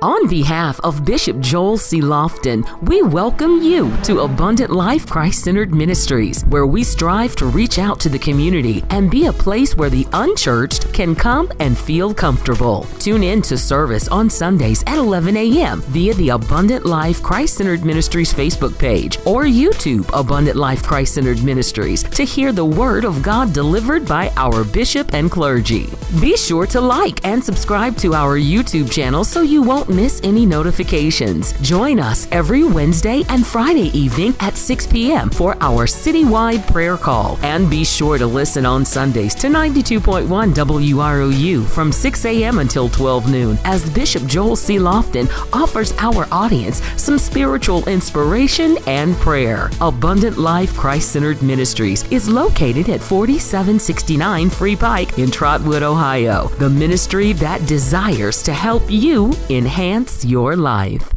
On behalf of Bishop Joel C. Lofton, we welcome you to Abundant Life Christ Centered Ministries, where we strive to reach out to the community and be a place where the unchurched can come and feel comfortable. Tune in to service on Sundays at 11 a.m. via the Abundant Life Christ Centered Ministries Facebook page or YouTube Abundant Life Christ Centered Ministries to hear the Word of God delivered by our bishop and clergy. Be sure to like and subscribe to our YouTube channel so you won't miss any notifications. Join us every Wednesday and Friday evening at 6 p.m. for our citywide prayer call. And be sure to listen on Sundays to 92.1 WROU from 6 a.m. until 12 noon as Bishop Joel C. Lofton offers our audience some spiritual inspiration and prayer. Abundant Life Christ Centered Ministries is located at 4769 Free Pike in Trotwood, Ohio. The ministry that desires to help you enhance your life.